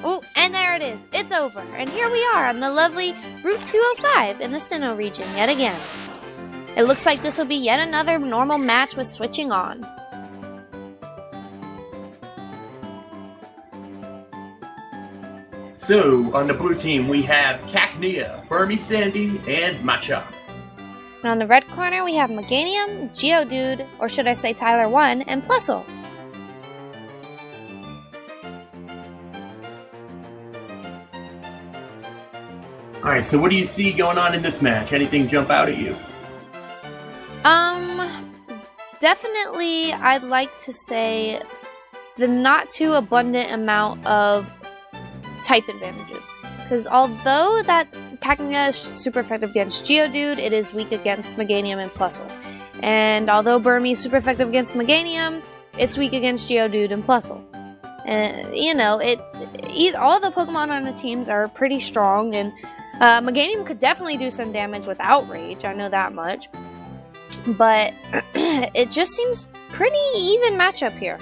Oh, and there it is. It's over. And here we are on the lovely Route 205 in the Sinnoh region yet again. It looks like this will be yet another normal match with switching on. So, on the blue team, we have Cacnea, Burmy Sandy, and Machop. And on the red corner, we have Meganium, Geodude, or should I say Tyler 1, and Plusle. Alright, so what do you see going on in this match? Anything jump out at you? Definitely I'd like to say the not too abundant amount of type advantages. Because although that Cacnea is super effective against Geodude, it is weak against Meganium and Plusle. And although Burmy is super effective against Meganium, it's weak against Geodude and Plusle. And, you know, all the Pokemon on the teams are pretty strong, and Meganium could definitely do some damage with Outrage, I know that much. But it just seems pretty even matchup here.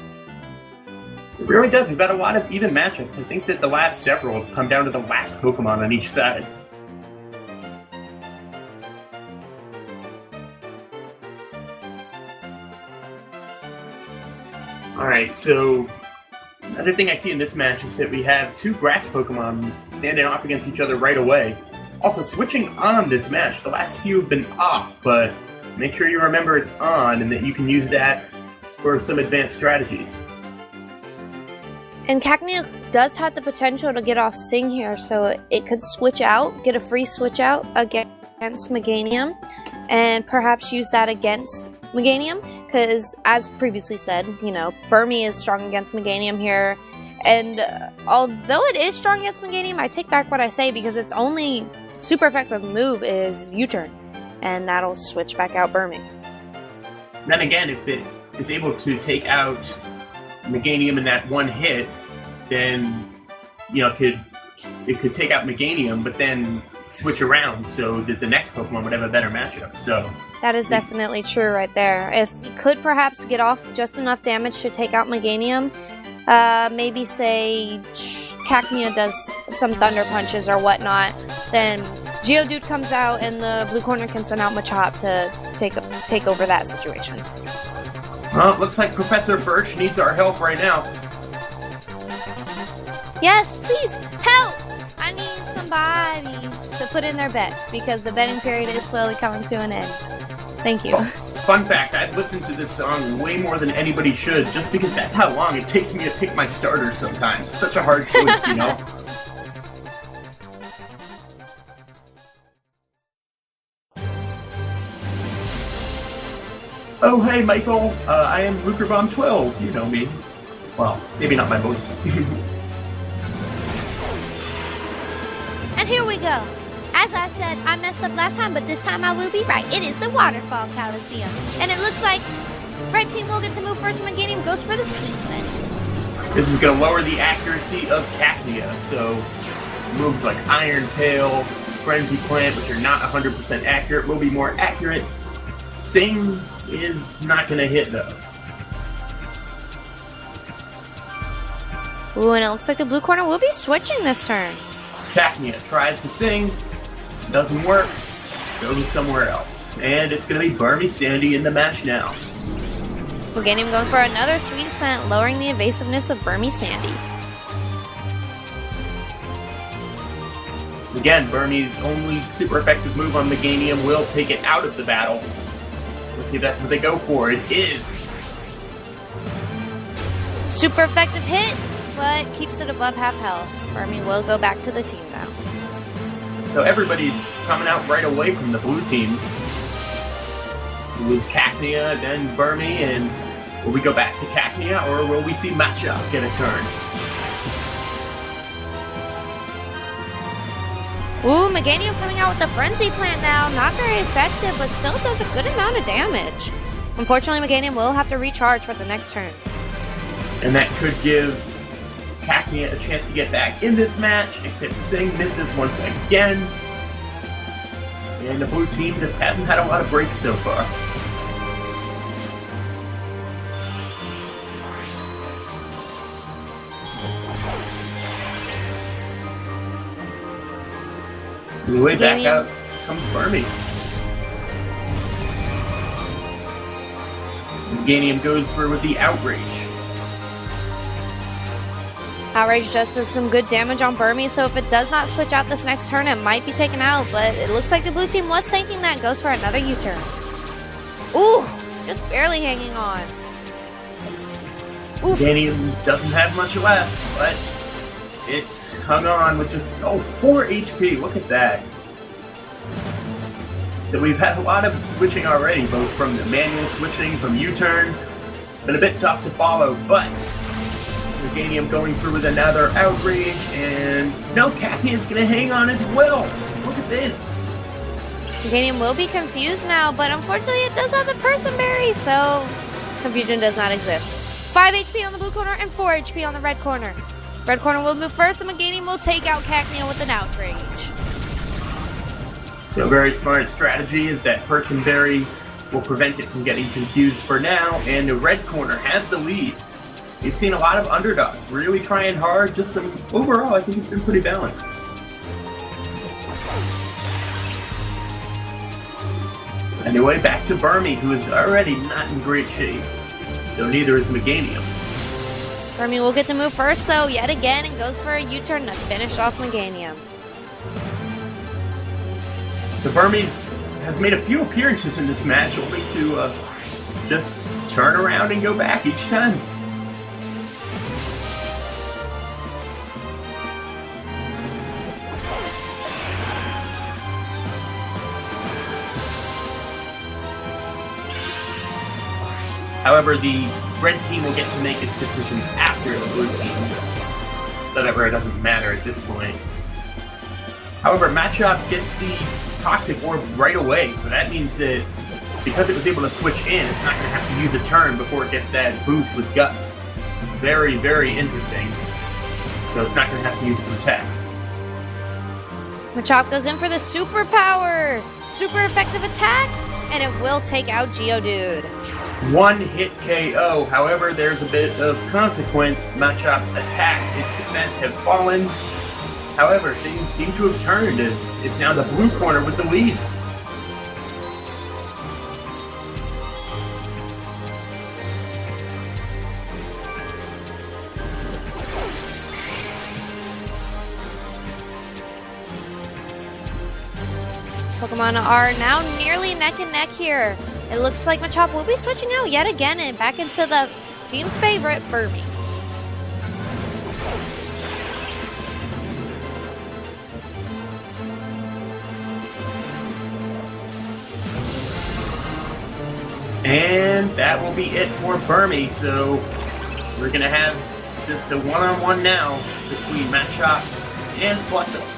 It really does. We've got a lot of even matchups. I think that the last several have come down to the last Pokemon on each side. Alright, so another thing I see in this match is that we have two grass Pokemon standing off against each other right away. Also, switching on this match, the last few have been off, but make sure you remember it's on and that you can use that for some advanced strategies. And Cacnea does have the potential to get off Sing here, so it could switch out, get a free switch out against Meganium, and perhaps use that against Meganium, because as previously said, you know, Burmy is strong against Meganium here, and although it is strong against Meganium, I take back what I say, because its only super effective move is U-turn, and that'll switch back out Burmy. Then again, if it is able to take out Meganium in that one hit, then, you know, it could take out Meganium, but then switch around so that the next Pokemon would have a better matchup. So that is definitely true right there. If it could perhaps get off just enough damage to take out Meganium, maybe say Cacnea does some Thunder Punches or whatnot, then Geodude comes out and the blue corner can send out Machop to take over that situation. Well, it looks like Professor Birch needs our help right now. Yes, please, help! I need somebody to put in their bets, because the betting period is slowly coming to an end. Thank you. Oh, fun fact, I've listened to this song way more than anybody should, just because that's how long it takes me to pick my starters sometimes. Such a hard choice, you know? Oh, hey, Michael. I am LukerBomb12. You know me. Well, maybe not my voice. And here we go. As I said, I messed up last time, but this time I will be right. It is the Waterfall Coliseum. And it looks like red team will get to move first, and Meganium goes for the Sweet Scent. This is going to lower the accuracy of Cacnea, so moves like Iron Tail, Frenzy Plant, which are not 100% accurate, will be more accurate. Sing is not going to hit, though. Ooh, and it looks like the blue corner will be switching this turn. Cacnea tries to sing, doesn't work, goes somewhere else. And it's going to be Burmy Sandy in the match now. Meganium going for another Sweet Scent, lowering the evasiveness of Burmy Sandy. Again, Burmy's only super effective move on Meganium will take it out of the battle. Let's see if that's what they go for. It is. Super effective hit, but keeps it above half health. Burmy will go back to the team now. So everybody's coming out right away from the blue team. It was Cacnea, then Burmy, and will we go back to Cacnea, or will we see Machop get a turn? Ooh, Meganium coming out with the Frenzy Plant now. Not very effective, but still does a good amount of damage. Unfortunately, Meganium will have to recharge for the next turn. And that could give Cacnea a chance to get back in this match, except Sing misses once again. And the blue team just hasn't had a lot of breaks so far. On the way back out comes Burmy. Meganium goes through with the Outrage. Outrage just does some good damage on Burmy, so if it does not switch out this next turn, it might be taken out, but it looks like the blue team was thinking that. Goes for another U-turn. Ooh, just barely hanging on. Oof. Meganium doesn't have much left, but it's hung on with just, 4 HP. Look at that. So we've had a lot of switching already, both from the manual switching, from U-turn. Been a bit tough to follow, but Meganium going through with another Outrage, and no, Cacnea is going to hang on as well. Look at this. Meganium will be confused now, but unfortunately it does have the Person Berry, so confusion does not exist. 5 HP on the blue corner and 4 HP on the red corner. Red corner will move first, and Meganium will take out Cacnea with an Outrage. So a very smart strategy is that Person Berry will prevent it from getting confused for now, and the red corner has the lead. We've seen a lot of underdogs really trying hard, just some, overall, I think it's been pretty balanced. Anyway, back to Burmy, who is already not in great shape, though neither is Meganium. Burmy will get to move first, though, yet again, and goes for a U-turn to finish off Meganium. The Burmy has made a few appearances in this match, only to just turn around and go back each time. However, the red team will get to make its decision after the blue team. Whatever, it doesn't matter at this point. However, Machop gets the Toxic Orb right away, so that means that because it was able to switch in, it's not going to have to use a turn before it gets that boost with Guts. Very, very interesting. So it's not going to have to use Protect. Machop goes in for the superpower! Super effective attack, and it will take out Geodude. One hit KO, however, there's a bit of consequence. Machop's attack, its defense have fallen. However, things seem to have turned as it's now the blue corner with the lead. Pokemon are now nearly neck and neck here. It looks like Machop will be switching out yet again and back into the team's favorite, Burmy. And that will be it for Burmy, so we're going to have just a one-on-one now between Machop and Plusle.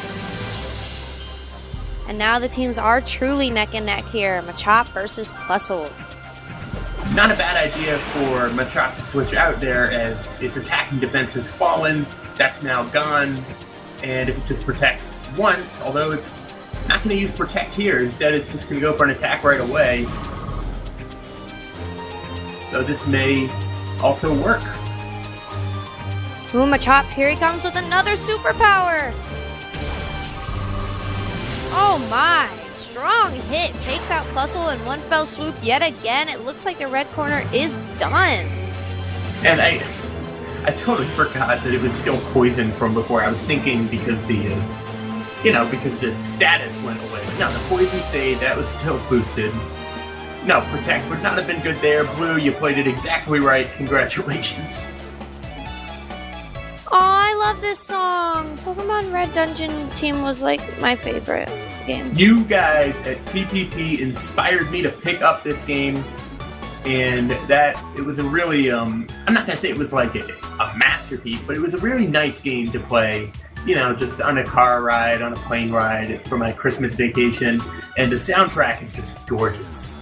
And now the teams are truly neck and neck here. Machop versus Plusle. Not a bad idea for Machop to switch out there as its attacking defense has fallen. That's now gone. And if it just protects once, although it's not going to use Protect here, instead it's just going to go for an attack right away. So this may also work. Ooh, Machop, here he comes with another superpower! Oh my! Strong hit! Takes out Plusle in one fell swoop yet again. It looks like the red corner is done. And I totally forgot that it was still poison from before. I was thinking because because the status went away. But no, the poison stayed. That was still boosted. No, Protect would not have been good there. Blue, you played it exactly right. Congratulations. Oh, I love this song. Pokemon Red Dungeon Team was like my favorite game. You guys at TPP inspired me to pick up this game, and that it was a really I'm not gonna say it was like a masterpiece, but it was a really nice game to play. You know, just on a car ride, on a plane ride for my Christmas vacation, and the soundtrack is just gorgeous.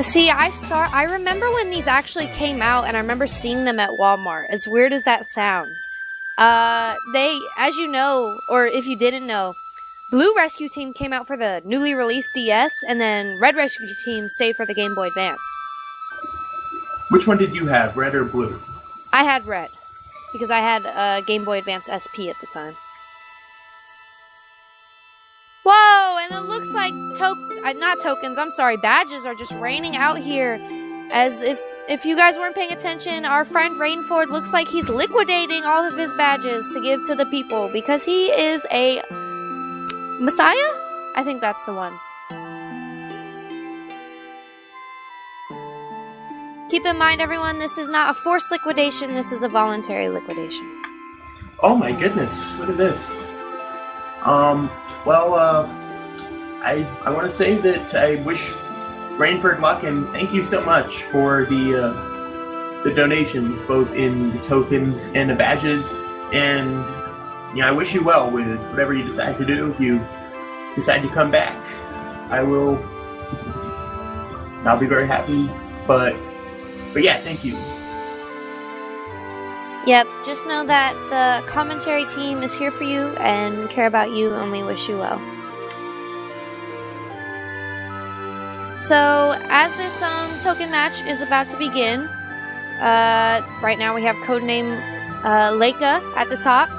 See, I remember when these actually came out, and I remember seeing them at Walmart. As weird as that sounds. They, as you know, or if you didn't know, Blue Rescue Team came out for the newly released DS, and then Red Rescue Team stayed for the Game Boy Advance. Which one did you have, red or blue? I had red, because I had a Game Boy Advance SP at the time. Whoa! it looks like not tokens, I'm sorry, badges are just raining out here. As if you guys weren't paying attention, our friend Rainford looks like he's liquidating all of his badges to give to the people because he is a Messiah? I think that's the one. Keep in mind, everyone, this is not a forced liquidation, this is a voluntary liquidation. Oh my goodness, look at this. I want to say that I wish Rainford luck and thank you so much for the donations, both in the tokens and the badges, and I wish you well with whatever you decide to do. If you decide to come back, I'll be very happy, but yeah, thank you. Yep, just know that the commentary team is here for you and care about you, and we wish you well. So, as this token match is about to begin, right now we have codename Leica at the top,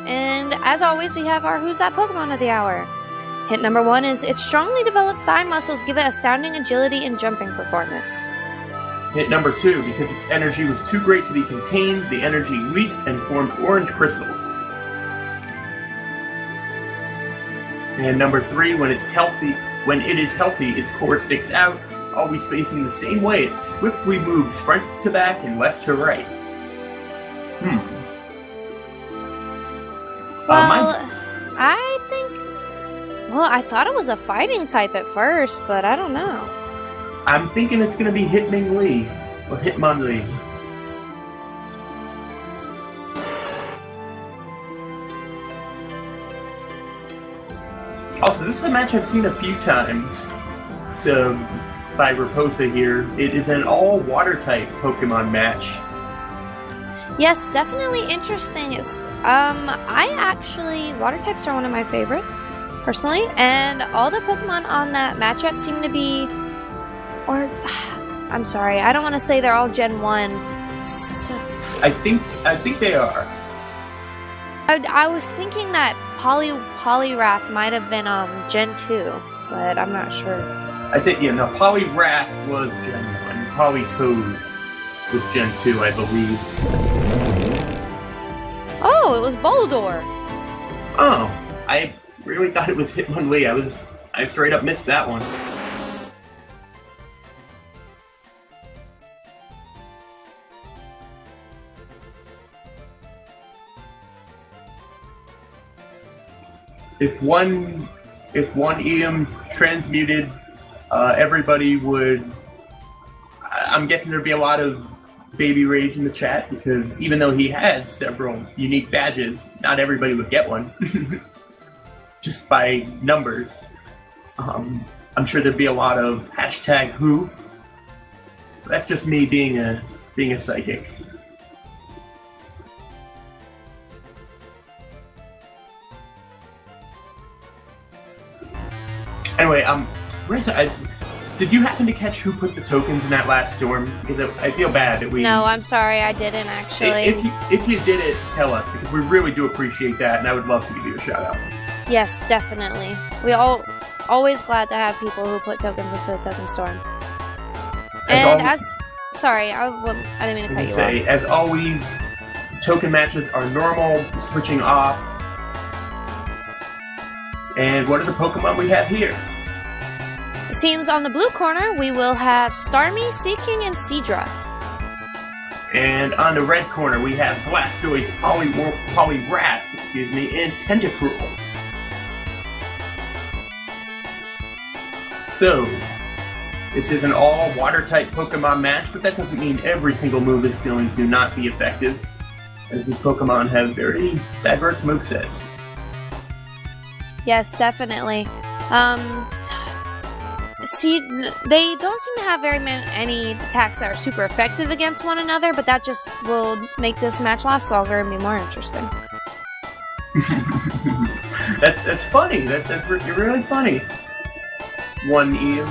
and as always we have our Who's That Pokemon of the Hour. Hint number 1 is, its strongly developed thigh muscles give it astounding agility and jumping performance. Hint number 2, because its energy was too great to be contained, the energy leaked and formed orange crystals. And number 3, when it is healthy, its core sticks out, always facing the same way. It swiftly moves front to back and left to right. Well, I thought it was a fighting type at first, but I don't know. I'm thinking it's going to be Hitmonlee, or Hitmonlee. Also, this is a match I've seen a few times. So, by Raposa here, it is an all-water type Pokemon match. Yes, definitely interesting. Water types are one of my favorite, personally, and all the Pokemon on that matchup seem to be, I'm sorry, I don't want to say they're all Gen 1. So, I think they are. I was thinking that Poliwrath might have been Gen 2, but I'm not sure. I think, Poliwrath was Gen 1. Politoed was Gen 2, I believe. Oh, it was Boldor. Oh, I really thought it was Hitmonlee. I straight up missed that one. If one EM transmuted, everybody would. I'm guessing there'd be a lot of baby rage in the chat, because even though he has several unique badges, not everybody would get one. Just by numbers. I'm sure there'd be a lot of #who. That's just me being a psychic. Anyway, Marissa, did you happen to catch who put the tokens in that last storm? Because I feel bad that we... No, I'm sorry, I didn't actually. If you did it, tell us, because we really do appreciate that, and I would love to give you a shout out. Yes, definitely. We always glad to have people who put tokens into the token storm. Sorry, I didn't mean to cut you off. As always, token matches are normal, switching off. And what are the Pokemon we have here? It seems on the blue corner we will have Starmie, Seaking, and Seadra. And on the red corner we have Blastoise, Poliwrath, and Tentacruel. So, this is an all-water-type Pokemon match, but that doesn't mean every single move is going to not be effective, as these Pokemon have very diverse movesets. Yes, definitely. They don't seem to have any attacks that are super effective against one another, but that just will make this match last longer and be more interesting. That's funny. You're really funny. One E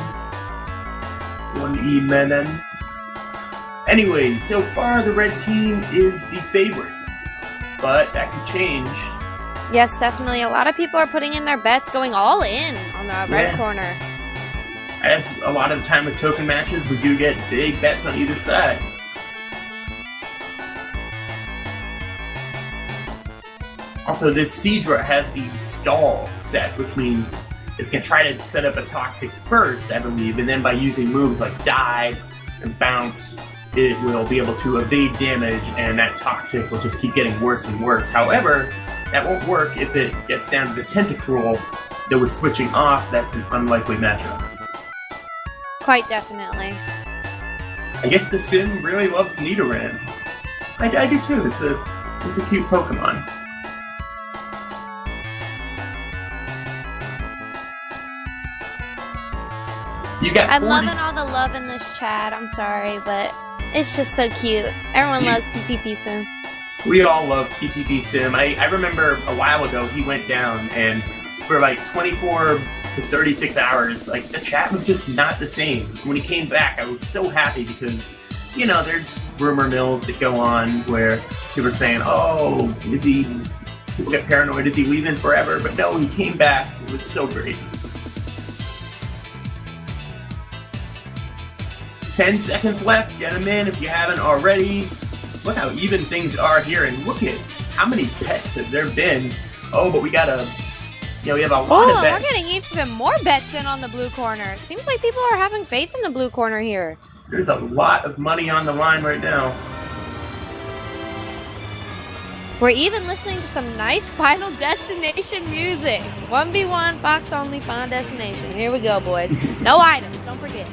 Menon. Anyway, so far the red team is the favorite, but that could change. Yes, definitely. A lot of people are putting in their bets, going all in on on the red corner. As a lot of the time with token matches, we do get big bets on either side. Also, this Seadra has the stall set, which means it's going to try to set up a Toxic first, I believe, and then by using moves like Dive and Bounce, it will be able to evade damage, and that Toxic will just keep getting worse and worse. However, that won't work if it gets down to the Tentacruel that was switching off. That's an unlikely matchup. Quite definitely. I guess the Sim really loves Nidoran. I do too. It's a cute Pokemon. I'm loving all the love in this chat. I'm sorry, but it's just so cute. Everyone loves TPP Sim. We all love TPP Sim. I remember a while ago he went down, and for like 24 to 36 hours, like the chat was just not the same. When he came back, I was so happy because, you know, there's rumor mills that go on where people are saying, oh, people get paranoid, is he leaving forever? But no, he came back. It was so great. 10 seconds left. Get them in if you haven't already. Look how even things are here, and look at how many bets have there been. Oh, but we have a lot of bets. We're getting even more bets in on the blue corner. Seems like people are having faith in the blue corner here. There's a lot of money on the line right now. We're even listening to some nice Final Destination music. 1v1, Fox only, Final Destination. Here we go, boys. No items, don't forget.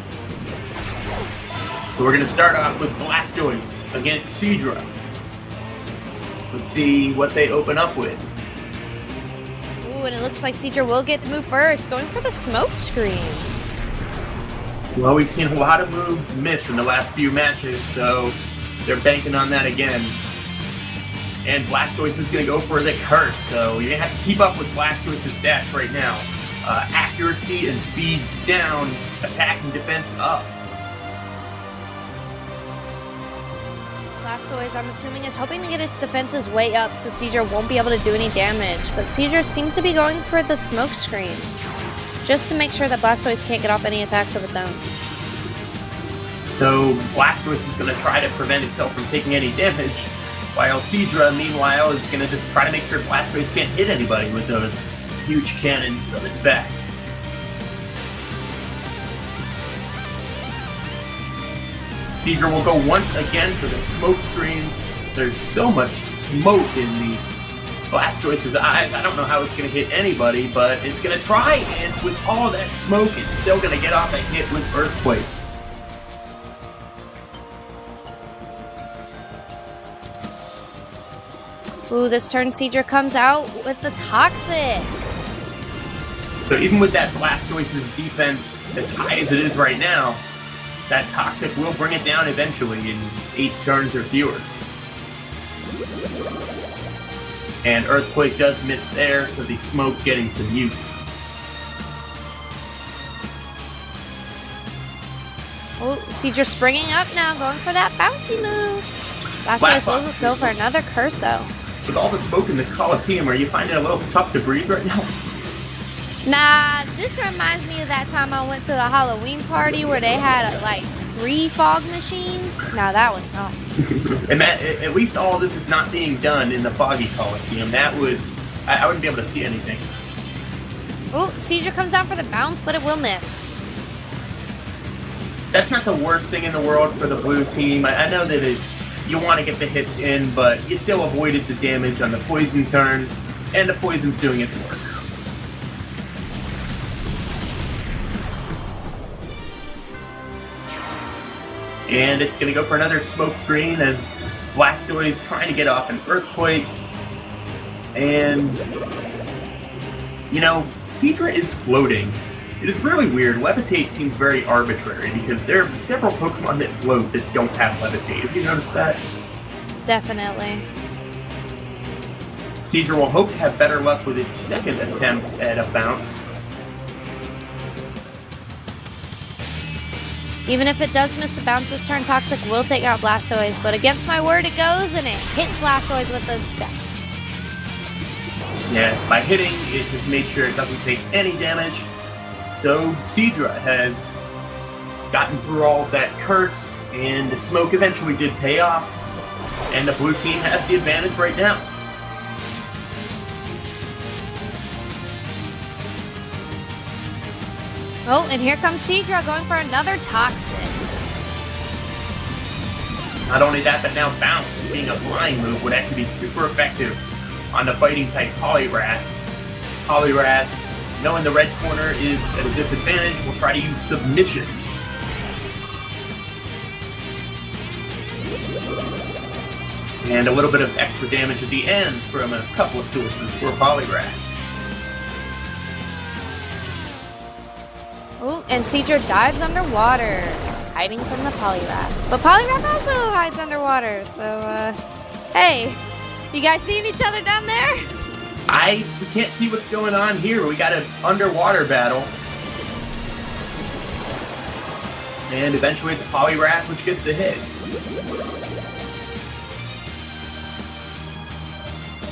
So we're going to start off with Blastoise against Seadra. Let's see what they open up with. Ooh, and it looks like Seadra will get the move first, going for the smoke screen. Well, we've seen a lot of moves miss in the last few matches, so they're banking on that again. And Blastoise is going to go for the curse, so you're going to have to keep up with Blastoise's stats right now. Accuracy and speed down, attack and defense up. Blastoise, I'm assuming, is hoping to get its defenses way up so Seadra won't be able to do any damage, but Seadra seems to be going for the smoke screen, just to make sure that Blastoise can't get off any attacks of its own. So Blastoise is going to try to prevent itself from taking any damage, while Seadra, meanwhile, is going to just try to make sure Blastoise can't hit anybody with those huge cannons on its back. Seadra will go once again for the smoke screen. There's so much smoke in these Blastoise's eyes. I don't know how it's going to hit anybody, but it's going to try, and with all that smoke, it's still going to get off a hit with Earthquake. Ooh, this turn Seadra comes out with the Toxic. So even with that Blastoise's defense as high as it is right now, that Toxic will bring it down eventually in 8 turns or fewer. And Earthquake does miss there, so the smoke getting some use. Oh, Seadra springing up now, going for that bouncy move. Blastoise will go for another curse, though. With all the smoke in the Coliseum, are you finding it a little tough to breathe right now? Nah, this reminds me of that time I went to the Halloween party where they had like 3 fog machines. Now that was something. And at least all of this is not being done in the foggy Coliseum. I wouldn't be able to see anything. Oh, Seadra comes down for the bounce, but it will miss. That's not the worst thing in the world for the blue team. I know that you want to get the hits in, but you still avoided the damage on the poison turn, and the poison's doing its work. And it's going to go for another smoke screen as Blastoise trying to get off an Earthquake. And, you know, Seadra is floating. It is really weird. Levitate seems very arbitrary because there are several Pokemon that float that don't have Levitate. Have you noticed that? Definitely. Seadra will hope to have better luck with its second attempt at a bounce. Even if it does miss the bounce this turn, Toxic will take out Blastoise, but against my word it goes, and it hits Blastoise with the bounce. Yeah, by hitting, it just made sure it doesn't take any damage. So Seadra has gotten through all of that curse, and the smoke eventually did pay off, and the blue team has the advantage right now. Oh, and here comes Seadra going for another Toxic. Not only that, but now Bounce, being a flying move, would actually be super effective on the fighting type Poliwrath. Poliwrath, knowing the red corner is at a disadvantage, will try to use Submission. And a little bit of extra damage at the end from a couple of sources for Poliwrath. Ooh, and Seadra dives underwater, hiding from the Poliwrath. But Poliwrath also hides underwater, so, hey, you guys seeing each other down there? We can't see what's going on here. We got an underwater battle. And eventually it's Poliwrath which gets the hit.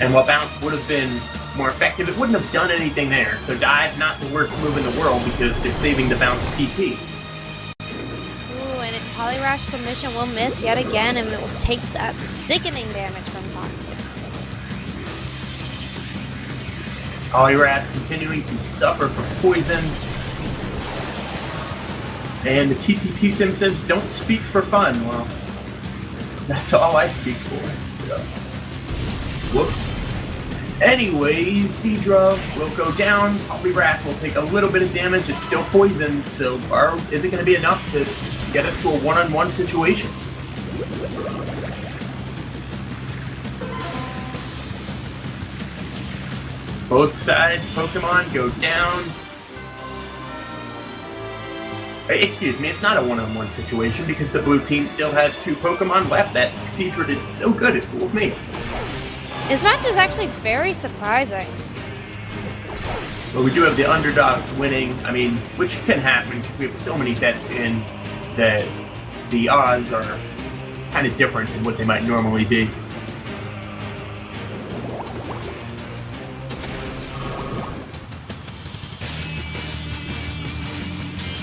And while Bounce would have been more effective, it wouldn't have done anything there. So Dive, not the worst move in the world because they're saving the Bounce PP. Ooh, and Poliwrath Submission will miss yet again, and it will take that sickening damage from Toxic. Poliwrath continuing to suffer from poison. And the TPP sim says, don't speak for fun. Well, that's all I speak for. So, whoops. Anyways, Seadra will go down. Poliwrath will take a little bit of damage. It's still poisoned, so is it going to be enough to get us to a one-on-one situation? Both sides, Pokemon go down. Excuse me, it's not a one-on-one situation because the blue team still has 2 Pokemon left. That Seadra did so good, it fooled me. This match is actually very surprising. But we do have the underdogs winning, which can happen because we have so many bets in that the odds are kind of different than what they might normally be.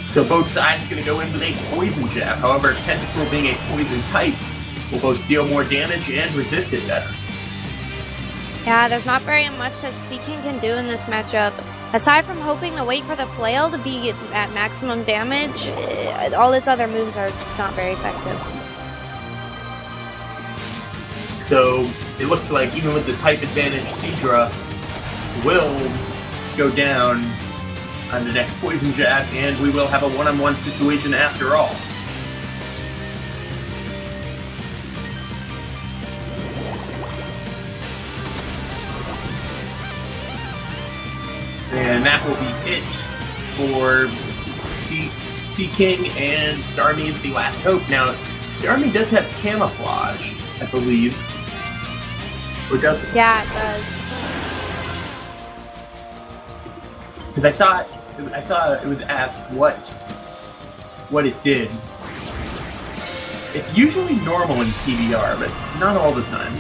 So both sides going to go in with a poison jab. However, Tentacruel being a poison type will both deal more damage and resist it better. Yeah, there's not very much that Seaking can do in this matchup. Aside from hoping to wait for the flail to be at maximum damage, all its other moves are not very effective. So it looks like even with the type advantage, Seadra will go down on the next poison jab, and we will have a one-on-one situation after all. And that will be it for Seaking, and Starmie is the last hope. Now, Starmie does have Camouflage, I believe. Or does it? Yeah, it does. Because I saw it was asked what it did. It's usually normal in PBR, but not all the time.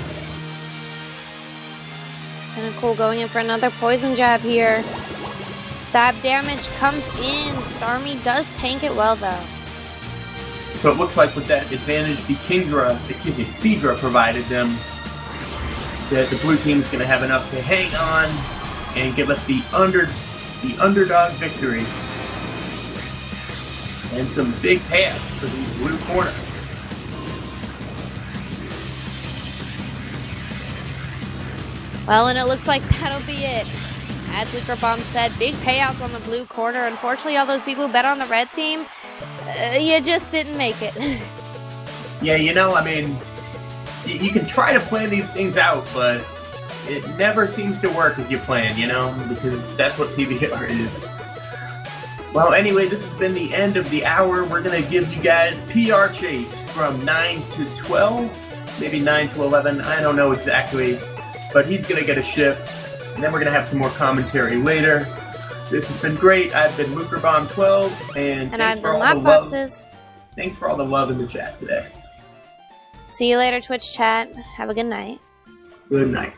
Tentacruel going in for another poison jab here. Stab damage comes in. Starmie does tank it well though. So it looks like with that advantage Seadra provided them, that the blue team is going to have enough to hang on and give us the underdog victory. And some big payouts for the blue corner. Well, and it looks like that'll be it. As Luker Bomb said, big payouts on the blue corner. Unfortunately, all those people who bet on the red team, you just didn't make it. Yeah, you can try to plan these things out, but it never seems to work as you plan, because that's what PBR is. Well, anyway, this has been the end of the hour. We're going to give you guys PR Chase from 9 to 12, maybe 9 to 11, I don't know exactly. But he's going to get a shift, and then we're going to have some more commentary later. This has been great. I've been Mookerbomb12, and I've been Lapboxes. Thanks for all the love in the chat today. See you later, Twitch chat. Have a good night. Good night.